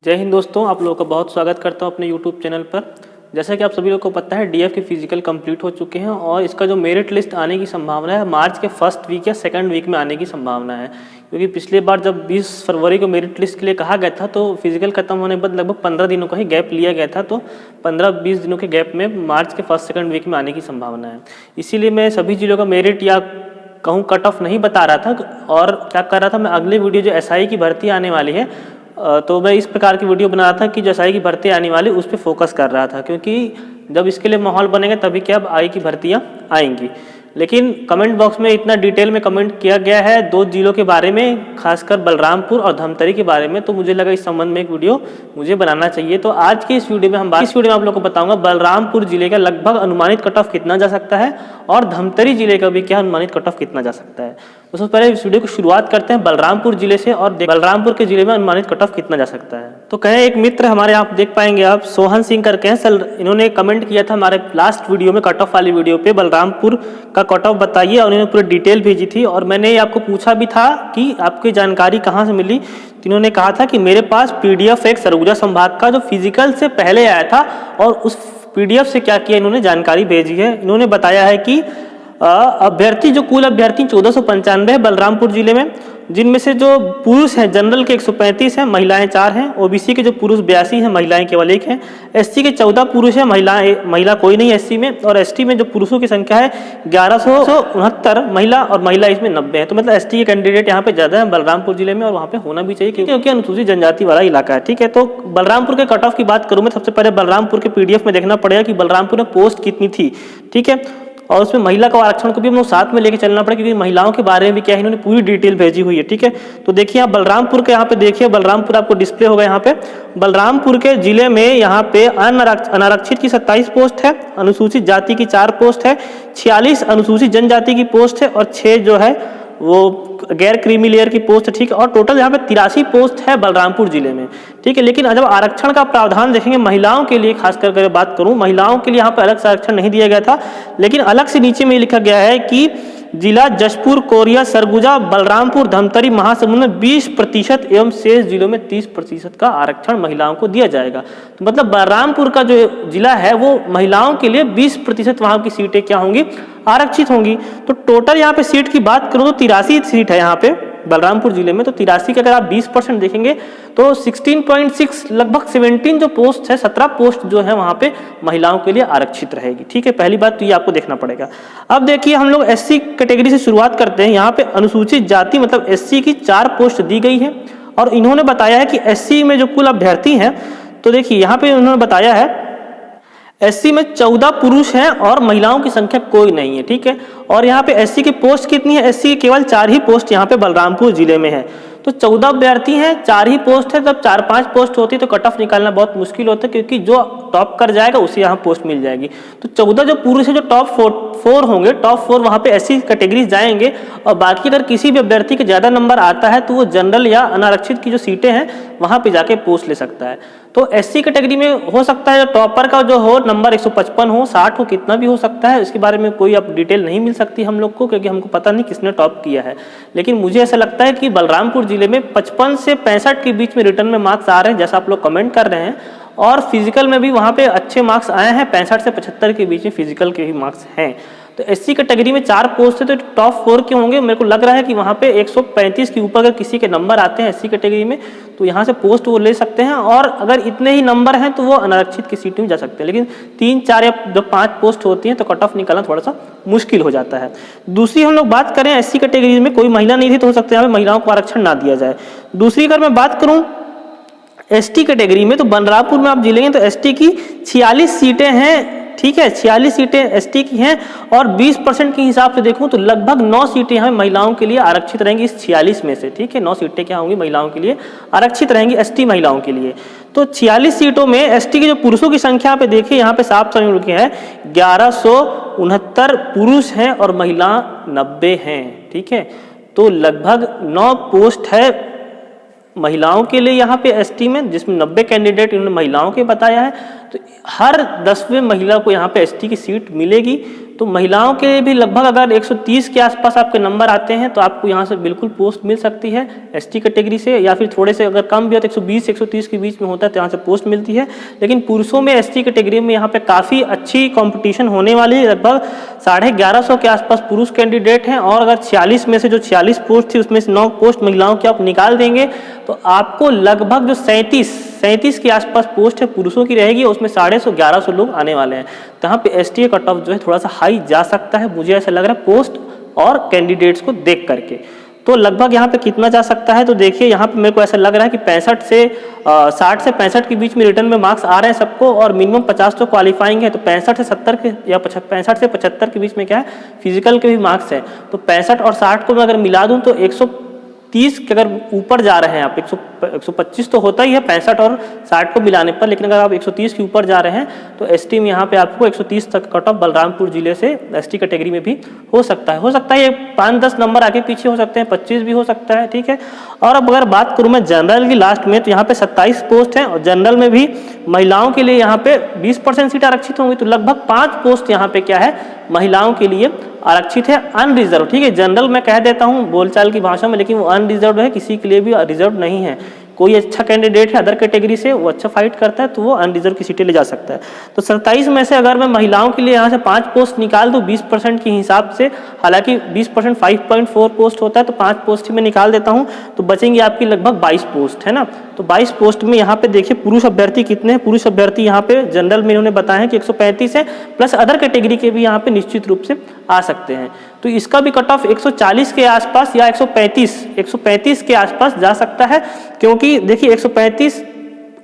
जय हिंद दोस्तों, आप लोगों का बहुत स्वागत करता हूं अपने YouTube चैनल पर। जैसा कि आप सभी लोगों को पता है, DF के फिजिकल कंप्लीट हो चुके हैं और इसका जो मेरिट लिस्ट आने की संभावना है मार्च के फर्स्ट वीक या सेकंड वीक में आने की संभावना है। क्योंकि पिछले बार जब 20 फरवरी को मेरिट लिस्ट के लिए कहा गया था तो फिजिकल खत्म होने के बाद लगभग 15 दिनों का ही गैप लिया गया था। तो 15-20 दिनों के गैप में मार्च के फर्स्ट सेकंड वीक में आने की संभावना है। इसीलिए मैं सभी जिलों का मेरिट या कहूँ कट ऑफ नहीं बता रहा था और क्या कर रहा था, मैं अगली वीडियो जो SI की भर्ती आने वाली है तो मैं इस प्रकार की वीडियो बना रहा था कि जो SI की भर्ती आने वाली उस पर फोकस कर रहा था, क्योंकि जब इसके लिए माहौल बनेगा तभी क्या अब आई की भर्तियाँ आएंगी। लेकिन कमेंट बॉक्स में इतना डिटेल में कमेंट किया गया है दो जिलों के बारे में, खासकर बलरामपुर और धमतरी के बारे में, तो मुझे लगा इस संबंध में एक वीडियो मुझे बनाना चाहिए। तो आज के इस वीडियो में आप लोगों को बताऊंगा बलरामपुर जिले का लगभग अनुमानित कट ऑफ कितना जा सकता है और धमतरी जिले का भी क्या अनुमानित कट ऑफ कितना जा सकता है। तो सबसे पहले इस वीडियो को शुरुआत करते हैं बलरामपुर जिले से और बलरामपुर के जिले में अनुमानित कट ऑफ कितना जा सकता है। तो कहे एक मित्र हमारे, आप देख पाएंगे आप सोहन सिंह करके हैं सर, इन्होंने कमेंट किया था हमारे लास्ट वीडियो में कट ऑफ वाली वीडियो पे, बलरामपुर का कट ऑफ बताइए, और इन्होंने पूरी डिटेल भेजी थी और मैंने आपको पूछा भी था कि आपकी जानकारी कहाँ से मिली। तो इन्होंने कहा था कि मेरे पास PDF एक सरगुजा संभाग का जो फिजिकल से पहले आया था और उस PDF से क्या किया, इन्होंने जानकारी भेजी है। इन्होंने बताया है कि अभ्यर्थी जो कुल अभ्यर्थी 1495 है बलरामपुर जिले में, जिनमें से जो पुरुष हैं जनरल के 135 हैं, महिलाएं 4 हैं, OBC के जो पुरुष 82 हैं, महिलाएं केवल 1 हैं, SC के 14 पुरुष हैं, महिला कोई नहीं SC में, और ST में जो पुरुषों की संख्या है 1169 महिला, और महिला इसमें 90 है। तो मतलब ST के कैंडिडेट यहाँ पे ज़्यादा है बलरामपुर जिले में और वहाँ पे होना भी चाहिए क्योंकि अनुसूचित जनजाति वाला इलाका है। ठीक है, तो बलरामपुर के कट ऑफ की बात करूँ मैं, सबसे पहले बलरामपुर के PDF में देखना पड़ेगा कि बलरामपुर में पोस्ट कितनी थी। ठीक है, और उसमें महिला का आरक्षण को भी हम लोग साथ में लेके चलना पड़ेगा, क्योंकि महिलाओं के बारे में भी क्या है इन्होंने पूरी डिटेल भेजी हुई है। ठीक है, तो देखिए आप बलरामपुर के यहाँ पे देखिए, बलरामपुर आपको डिस्प्ले होगा यहाँ पे। बलरामपुर के जिले में यहाँ पे अनारक्षित की 27 पोस्ट है, अनुसूचित जाति की 4 पोस्ट है, 46 अनुसूचित जनजाति की पोस्ट है और 6 जो है वो गैर क्रीमी लेयर की पोस्ट है। ठीक है, और टोटल यहाँ पे 83 पोस्ट है बलरामपुर जिले में। ठीक है, लेकिन जब आरक्षण का प्रावधान देखेंगे महिलाओं के लिए, खास करके बात करूं, महिलाओं के लिए यहाँ पे अलग से आरक्षण नहीं दिया गया था, लेकिन अलग से नीचे में लिखा गया है कि जिला जशपुर, कोरिया, सरगुजा, बलरामपुर, धमतरी, महासमुंद में 20% एवं शेष जिलों में 30% का आरक्षण महिलाओं को दिया जाएगा। तो मतलब बलरामपुर का जो जिला है वो महिलाओं के लिए 20% वहाँ की सीटें क्या होंगी, आरक्षित होंगी। तो टोटल यहाँ पे सीट की बात करूँ तो 83 सीट है यहाँ पे बलरामपुर जिले में। तो 83 का अगर आप 20% देखेंगे तो 16.6 लगभग 17 जो पोस्ट है, 17 पोस्ट जो है वहाँ पे महिलाओं के लिए आरक्षित रहेगी। ठीक है, पहली बात तो ये आपको देखना पड़ेगा। अब देखिए हम लोग SC कैटेगरी से शुरुआत करते हैं। यहाँ पे अनुसूचित जाति मतलब SC की 4 पोस्ट दी गई है और इन्होंने बताया है कि SC में जो कुल अभ्यर्थी हैं, तो देखिए यहाँ पे उन्होंने बताया है SC में 14 पुरुष हैं और महिलाओं की संख्या कोई नहीं है। ठीक है, और यहाँ पे SC की पोस्ट कितनी है, SC की केवल 4 ही पोस्ट यहाँ पे बलरामपुर जिले में है। तो 14 अभ्यर्थी हैं, 4 ही पोस्ट है, तब 4-5 पोस्ट होती तो कट ऑफ निकालना बहुत मुश्किल होता है, क्योंकि जो टॉप कर जाएगा उसे यहाँ पोस्ट मिल जाएगी। तो 14 जो पुरुष है, जो टॉप 4 होंगे, टॉप 4 वहाँ पे SC कैटेगरी जाएंगे, और बाकी अगर किसी भी अभ्यर्थी के ज़्यादा नंबर आता है तो वो जनरल या अनारक्षित की जो सीटें हैं वहाँ पे जाके पोस्ट ले सकता है। तो SC कैटेगरी में हो सकता है टॉपर का जो हो नंबर 155 हो, 60 हो, कितना भी हो सकता है। इसके बारे में कोई अब डिटेल नहीं मिल सकती हम लोग को, क्योंकि हमको पता नहीं किसने टॉप किया है। लेकिन मुझे ऐसा लगता है कि बलरामपुर जिले में 55 से 65 के बीच में रिटर्न में मार्क्स आ रहे हैं, जैसा आप लोग कमेंट कर रहे हैं, और फिजिकल में भी वहाँ पे अच्छे मार्क्स आए हैं, 65 से 75 के बीच में फिजिकल के भी मार्क्स हैं। तो SC कैटेगरी में 4 पोस्ट है, तो टॉप 4 के होंगे। मेरे को लग रहा है कि वहाँ पे 135 के ऊपर अगर किसी के नंबर आते हैं SC कैटेगरी में तो यहाँ से पोस्ट वो ले सकते हैं, और अगर इतने ही नंबर हैं तो वो अनारक्षित की सीट में जा सकते हैं। लेकिन 3, 4 या जो 5 पोस्ट होती हैं तो कट ऑफ निकालना थोड़ा सा मुश्किल हो जाता है। दूसरी हम लोग बात करें, SC कैटेगरी में कोई महिला नहीं थी तो हो सकता है यहाँ पे महिलाओं को आरक्षण ना दिया जाए। दूसरी अगर मैं बात करूँ ST कैटेगरी में, तो बलरामपुर में आप जिलेंगे तो ST की 46 सीटें हैं। ठीक है, 46 सीटें ST की हैं और 20% के हिसाब से देखूं तो लगभग 9 सीटें यहाँ महिलाओं के लिए आरक्षित रहेंगी इस 46 में से। ठीक है, 9 सीटें क्या होंगी महिलाओं के लिए आरक्षित रहेंगी, ST महिलाओं के लिए। तो 46 सीटों में ST की जो पुरुषों की संख्या पे देखिए यहाँ पे साफ साफ लिखे हैं 1169 पुरुष हैं और महिला 90 हैं। ठीक है, तो लगभग 9 पोस्ट है महिलाओं के लिए यहाँ पे ST में, जिसमें 90 कैंडिडेट इन्होंने महिलाओं के बताया है। तो हर 10वें महिला को यहाँ पे ST की सीट मिलेगी। तो महिलाओं के लिए भी लगभग अगर 130 के आसपास आपके नंबर आते हैं तो आपको यहाँ से बिल्कुल पोस्ट मिल सकती है एसटी कैटेगरी से, या फिर थोड़े से अगर कम भी हो तो 120 130 के बीच में होता है तो यहाँ से पोस्ट मिलती है। लेकिन पुरुषों में एसटी कैटेगरी में यहाँ पे काफ़ी अच्छी कंपटीशन होने वाली है। लगभग 1150 के आसपास पुरुष कैंडिडेट हैं, और अगर 46 में से जो 46 पोस्ट थी उसमें से 9 पोस्ट महिलाओं की आप निकाल देंगे तो आपको लगभग जो 37 के आसपास पोस्ट है पुरुषों की रहेगी, उसमें 1150 लोग आने वाले हैं। तो यहाँ पे एसटी का कट ऑफ जो है थोड़ा सा हाई जा सकता है, मुझे ऐसा लग रहा है पोस्ट और कैंडिडेट्स को देख करके। तो लगभग यहाँ पे कितना जा सकता है, तो देखिए यहाँ पे मेरे को ऐसा लग रहा है कि 60 से 65 के बीच में रिटर्न में मार्क्स आ रहे हैं सबको, और मिनिमम 50 तो क्वालिफाइंग है। तो 65 से 70 के या 65 से 75 के बीच में क्या है, फिजिकल के भी मार्क्स है। तो 65 और 60 को मैं अगर मिला दूँ तो 130 के अगर ऊपर जा रहे हैं आप, 125 तो होता ही है 65 और 60 को मिलाने पर, लेकिन अगर आप 130 के ऊपर जा रहे हैं तो एसटी में यहाँ पे आपको 130 तक कट ऑफ बलरामपुर जिले से एसटी कैटेगरी में भी हो सकता है ये 5-10 नंबर आगे पीछे हो सकते हैं, 25 भी हो सकता है, ठीक है। और अब अगर बात करूँ मैं जनरल की लास्ट में, तो यहाँ पे 27 पोस्ट हैं, और जनरल में भी महिलाओं के लिए यहाँ पे 20% सीट आरक्षित होंगी। तो लगभग 5 पोस्ट यहाँ पे क्या है, महिलाओं के लिए आरक्षित है, अनरिजर्व, ठीक है। जनरल मैं कह देता हूँ बोलचाल की भाषा में, लेकिन वो अनरिजर्व है, किसी के लिए भी रिजर्व नहीं है। कोई अच्छा कैंडिडेट है अदर कैटेगरी से, वो अच्छा फाइट करता है तो वो अनरिजर्व की सीटें ले जा सकता है। तो 27 में से अगर मैं महिलाओं के लिए यहाँ से 5 पोस्ट निकाल दूँ 20% के हिसाब से, हालांकि 20% 5.4 पोस्ट होता है, तो 5 पोस्ट ही मैं निकाल देता हूँ, तो बचेंगे आपकी लगभग 22 पोस्ट, है ना। तो 22 पोस्ट में यहाँ पे देखिए पुरुष अभ्यर्थी कितने हैं। पुरुष अभ्यर्थी यहाँ पे जनरल में इन्होंने बताया है कि 135 है, प्लस अदर कैटेगरी के भी यहाँ पे निश्चित रूप से आ सकते हैं। तो इसका भी कट ऑफ 140 के आसपास या 135 के आसपास जा सकता है, क्योंकि देखिए 135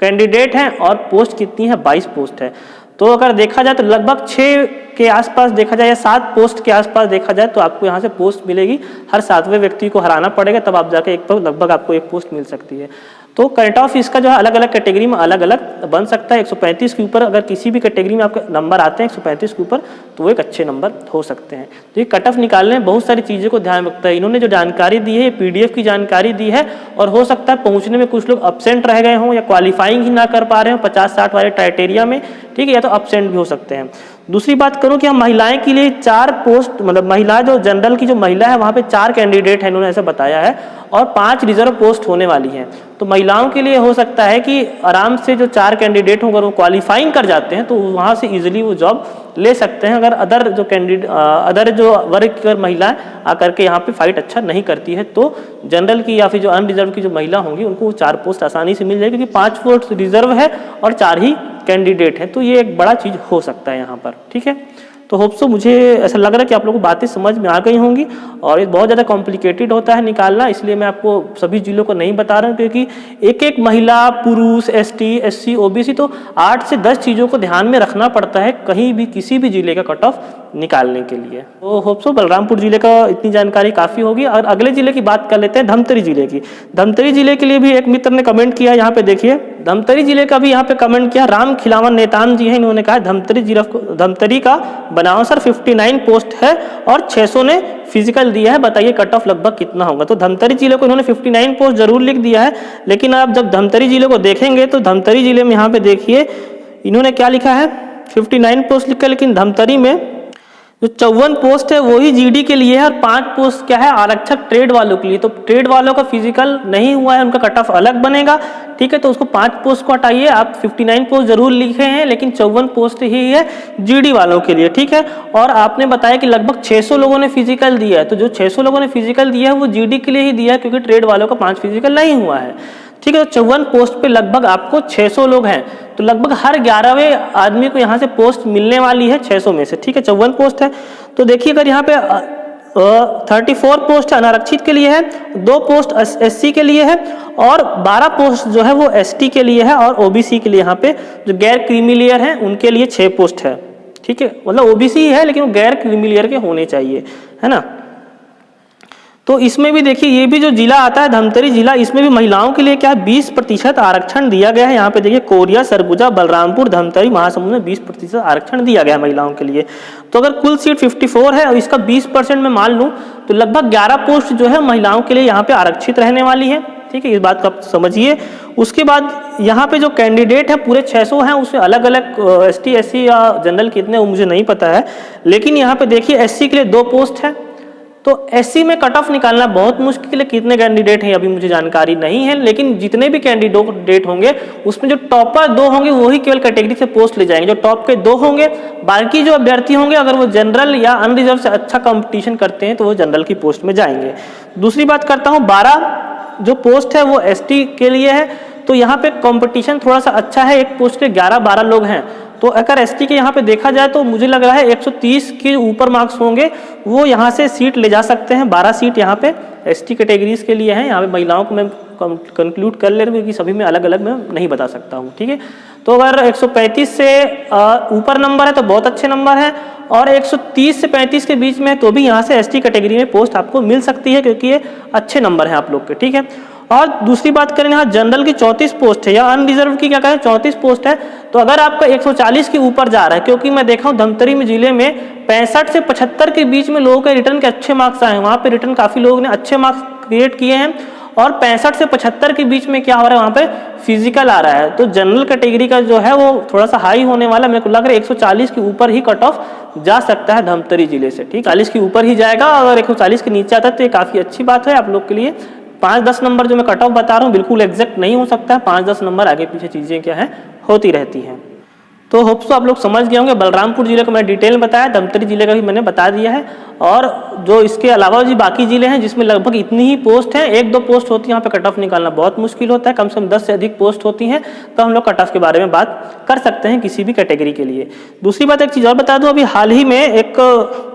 कैंडिडेट हैं और पोस्ट कितनी है, 22 पोस्ट है। तो अगर देखा जाए तो लगभग 6 के आसपास देखा जाए या 7 पोस्ट के आसपास देखा जाए तो आपको यहाँ से पोस्ट मिलेगी। हर 7वें व्यक्ति को हराना पड़ेगा, तब आप जाके लगभग आपको 1 पोस्ट मिल सकती है। तो कट ऑफ इसका जो है अलग अलग कैटेगरी में अलग अलग बन सकता है। 135 के ऊपर अगर किसी भी कैटेगरी में आपके नंबर आते हैं 135 के ऊपर, तो वो एक अच्छे नंबर हो सकते हैं। तो ये कट ऑफ निकालने में बहुत सारी चीज़ों को ध्यान रखता है। इन्होंने जो जानकारी दी है, ये PDF की जानकारी दी है, और हो सकता है पहुंचने में कुछ लोग एब्सेंट रह गए हों या क्वालिफाइंग ही ना कर पा रहे हों 50-60 वाले क्राइटेरिया में, ठीक है, या तो एब्सेंट भी हो सकते हैं। दूसरी बात करूं कि हम महिलाएं के लिए 4 पोस्ट, मतलब महिला जो जनरल की जो महिला है वहाँ पे 4 कैंडिडेट हैं, इन्होंने ऐसा बताया है, और 5 रिजर्व पोस्ट होने वाली हैं। तो महिलाओं के लिए हो सकता है कि आराम से जो 4 कैंडिडेट हों अगर वो क्वालिफाइंग कर जाते हैं तो वहाँ से इजीली वो जॉब ले सकते हैं। अगर अदर जो वर्ग की महिला आकर के यहाँ पे फाइट अच्छा नहीं करती है तो जनरल की या फिर जो अनरिजर्व की जो महिला होंगी उनको 4 पोस्ट आसानी से मिल जाएगी, क्योंकि 5 पोस्ट रिजर्व है और 4 ही कैंडिडेट हैं। तो ये एक बड़ा चीज़ हो सकता है यहाँ पर, ठीक है। तो होप सो, मुझे ऐसा लग रहा है कि आप लोगों को बातें समझ में आ गई होंगी, और ये बहुत ज़्यादा कॉम्प्लिकेटेड होता है निकालना, इसलिए मैं आपको सभी जिलों को नहीं बता रहा हूँ, क्योंकि एक एक महिला, पुरुष, ST, SC, OBC, तो 8 से 10 चीज़ों को ध्यान में रखना पड़ता है कहीं भी किसी भी जिले का कट ऑफ निकालने के लिए। तो होप सो बलरामपुर जिले का इतनी जानकारी काफ़ी होगी। और अगले जिले की बात कर लेते हैं, धमतरी जिले की। धमतरी जिले के लिए भी एक मित्र ने कमेंट किया, यहाँ पे देखिए धमतरी जिले का भी यहाँ पे कमेंट किया, राम खिलावन नेतान जी हैं, इन्होंने कहा धमतरी का बनाओ सर 59 पोस्ट है और 600 ने फिजिकल दिया है, बताइए कट ऑफ लगभग कितना होगा। तो धमतरी जिले को इन्होंने 59 पोस्ट जरूर लिख दिया है, लेकिन आप जब धमतरी जिले को देखेंगे तो धमतरी जिले में यहाँ पे देखिए इन्होंने क्या लिखा है, 59 पोस्ट लिखा है, लेकिन धमतरी में जो 54 पोस्ट है वही GD के लिए है, और 5 पोस्ट क्या है, आरक्षक ट्रेड वालों के लिए। तो ट्रेड वालों का फिजिकल नहीं हुआ है, उनका कट ऑफ अलग बनेगा, ठीक है। तो उसको 5 पोस्ट को हटाइए, आप 59 पोस्ट जरूर लिखे हैं, लेकिन 54 पोस्ट ही है GD वालों के लिए, ठीक है। और आपने बताया कि लगभग 600 लोगों ने फिजिकल दिया है, तो जो 600 लोगों ने फिजिकल दिया है वो GD के लिए ही दिया है, क्योंकि ट्रेड वालों का 5 फिजिकल नहीं हुआ है, ठीक है। तो 54 पोस्ट पे लगभग आपको 600 लोग हैं, तो लगभग हर 11वें आदमी को यहाँ से पोस्ट मिलने वाली है 600 में से, ठीक है। 54 पोस्ट है, तो देखिए अगर यहाँ पे 34 पोस्ट अनारक्षित के लिए है, 2 पोस्ट SC के लिए है, और 12 पोस्ट जो है वो ST के लिए है, और OBC के लिए यहाँ पे जो गैर क्रीमी लेयर है उनके लिए 6 पोस्ट है, ठीक है। मतलब OBC ही है लेकिन वो गैर क्रीमी लेयर के होने चाहिए, है ना। तो इसमें भी देखिए ये भी जो जिला आता है धमतरी जिला, इसमें भी महिलाओं के लिए क्या 20% आरक्षण दिया गया है। यहाँ पे देखिए कोरिया, सरगुजा, बलरामपुर, धमतरी, महासमुंद में 20% आरक्षण दिया गया है महिलाओं के लिए। तो अगर कुल सीट 54 है और इसका 20% में मान लूँ तो लगभग 11 पोस्ट जो है महिलाओं के लिए यहाँ पे आरक्षित रहने वाली है, ठीक है। इस बात को आप समझिए। उसके बाद यहाँ पे जो कैंडिडेट है पूरे 600 हैं, उसमें अलग अलग ST SC या जनरल कितने वो मुझे नहीं पता है, लेकिन यहाँ पे देखिए SC के लिए 2 पोस्ट है, तो SC में कट ऑफ निकालना बहुत मुश्किल है। कितने कैंडिडेट हैं अभी मुझे जानकारी नहीं है, लेकिन जितने भी कैंडिडेट होंगे उसमें जो टॉपर 2 होंगे वही केवल कैटेगरी से पोस्ट ले जाएंगे, जो टॉप के 2 होंगे। बाकी जो अभ्यर्थी होंगे अगर वो जनरल या अनरिजर्व से अच्छा कंपटीशन करते हैं तो वो जनरल की पोस्ट में जाएंगे। दूसरी बात करता हूँ, 12 जो पोस्ट है वो ST के लिए है, तो यहाँ पे कंपटीशन थोड़ा सा अच्छा है, एक पोस्ट के 11-12 लोग हैं। तो अगर ST के यहाँ पे देखा जाए तो मुझे लग रहा है 130 के ऊपर मार्क्स होंगे, वो यहाँ से सीट ले जा सकते हैं। 12 सीट यहाँ पे ST कैटेगरीज के लिए हैं। यहाँ पे महिलाओं को मैं कंक्लूड कर ले रहा हूँ क्योंकि सभी में अलग अलग मैं नहीं बता सकता हूँ, ठीक है। तो अगर 135 से ऊपर नंबर है तो बहुत अच्छे नंबर है, और 130 से 35 के बीच में तो भी यहाँ से ST कैटेगरी में पोस्ट आपको मिल सकती है, क्योंकि ये अच्छे नंबर हैं आप लोग के, ठीक है। और दूसरी बात करें, यहाँ जनरल की 34 पोस्ट है या अनरिजर्व की क्या कहें 34 पोस्ट है, तो अगर आपका 140 के ऊपर जा रहा है, क्योंकि मैं देखा हूँ धमतरी में जिले में 65 से 75 के बीच में लोगों के रिटर्न के अच्छे मार्क्स आए हैं, वहाँ पे रिटर्न काफ़ी लोगों ने अच्छे मार्क्स क्रिएट किए हैं, और 65 से 75 के बीच में क्या हो रहा है वहाँ पे फिजिकल आ रहा है। तो जनरल कैटेगरी का जो है वो थोड़ा सा हाई होने वाला, मेरे को लग रहा है 140 के ऊपर ही कट ऑफ जा सकता है धमतरी जिले से, ठीक, 40 के ऊपर ही जाएगा। अगर 140 के नीचे आता है तो ये काफ़ी अच्छी बात है आप लोग के लिए। 5-10 नंबर जो मैं कट ऑफ बता रहा हूँ बिल्कुल एग्जैक्ट नहीं हो सकता है, 5-10 नंबर आगे पीछे चीज़ें क्या है होती रहती हैं। तो होप्स आप लोग समझ गए होंगे। बलरामपुर जिले को मैं डिटेल में बताया, धमतरी जिले का भी मैंने बता दिया है, और जो इसके अलावा जी बाकी जिले हैं जिसमें लगभग इतनी ही पोस्ट हैं, 1-2 पोस्ट होती है, यहाँ पे कट ऑफ निकालना बहुत मुश्किल होता है, कम से कम 10 से अधिक पोस्ट होती हैं, तो हम लोग कट ऑफ के बारे में बात कर सकते हैं किसी भी कैटेगरी के लिए। दूसरी बात एक चीज़ और बता दूँ, अभी हाल ही में एक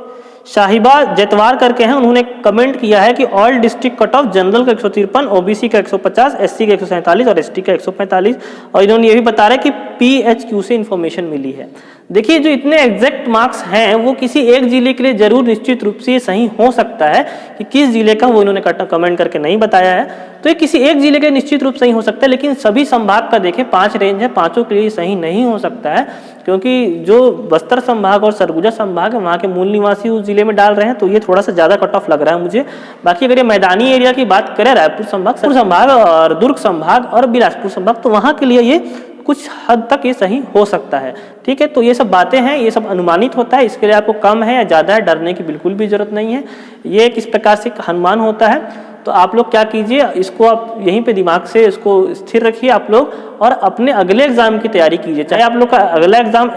शाहिबा जतवार करके हैं, उन्होंने कमेंट किया है कि all district cut off general का 153, OBC का 150, SC का 147 और ST का 145, और इन्होंने ये भी बता रहा है कि PHQ से इन्फॉर्मेशन मिली है। देखिए जो इतने एग्जैक्ट मार्क्स हैं वो किसी एक जिले के लिए जरूर निश्चित रूप से सही हो सकता है, कि किस जिले का वो इन्होंने कमेंट करके नहीं बताया है, तो ये किसी एक जिले के निश्चित रूप सही हो सकता है, लेकिन सभी संभाग का देखें 5 रेंज है, 5 के लिए सही नहीं हो सकता है, क्योंकि जो बस्तर संभाग और सरगुजा संभाग है वहाँ के मूल निवासी उस जिले में डाल रहे हैं, तो ये थोड़ा सा ज़्यादा कट ऑफ लग रहा है मुझे। बाकी अगर ये मैदानी एरिया की बात करें, रायपुर संभाग और दुर्ग संभाग और बिलासपुर संभाग, तो वहाँ के लिए ये कुछ हद तक ये सही हो सकता है, ठीक है। तो ये सब बातें हैं, ये सब अनुमानित होता है, इसके लिए आपको कम है या ज़्यादा है डरने की बिल्कुल भी जरूरत नहीं है। ये किस प्रकार से अनुमान होता है, तो आप लोग क्या कीजिए, इसको आप यहीं पे दिमाग से इसको स्थिर रखिए आप लोग, और अपने अगले एग्जाम की तैयारी कीजिए। चाहे आप लोग का अगला एग्जाम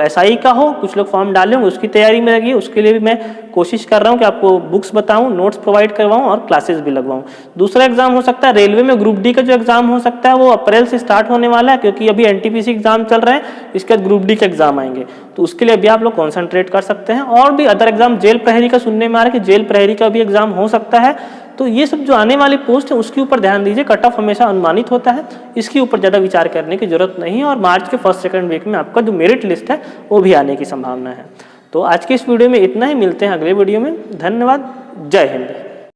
SI का हो, कुछ लोग फॉर्म डाले होंगे उसकी तैयारी में लगिए, उसके लिए भी मैं कोशिश कर रहा हूँ कि आपको बुक्स बताऊँ, नोट्स प्रोवाइड करवाऊँ और क्लासेस भी लगवाऊँ। दूसरा एग्जाम हो सकता है रेलवे में ग्रुप D का जो एग्जाम हो सकता है वो अप्रैल से स्टार्ट होने वाला है, क्योंकि अभी NTPC एग्जाम चल रहे हैं, इसके बाद ग्रुप D के एग्जाम आएंगे, तो उसके लिए भी आप लोग कॉन्सेंट्रेट कर सकते हैं। और भी अदर एग्जाम, जेल प्रहरी का सुनने में आ रहा है कि जेल प्रहरी का भी एग्जाम हो सकता है, तो ये सब जो आने वाली पोस्ट है उसके ऊपर ध्यान दीजिए। कट ऑफ हमेशा अनुमानित होता है, इसके ऊपर ज़्यादा विचार करने की जरूरत नहीं है, और मार्च के 1-2 वीक में आपका जो मेरिट लिस्ट है वो भी आने की संभावना है। तो आज के इस वीडियो में इतना ही, मिलते हैं अगले वीडियो में। धन्यवाद, जय हिंद।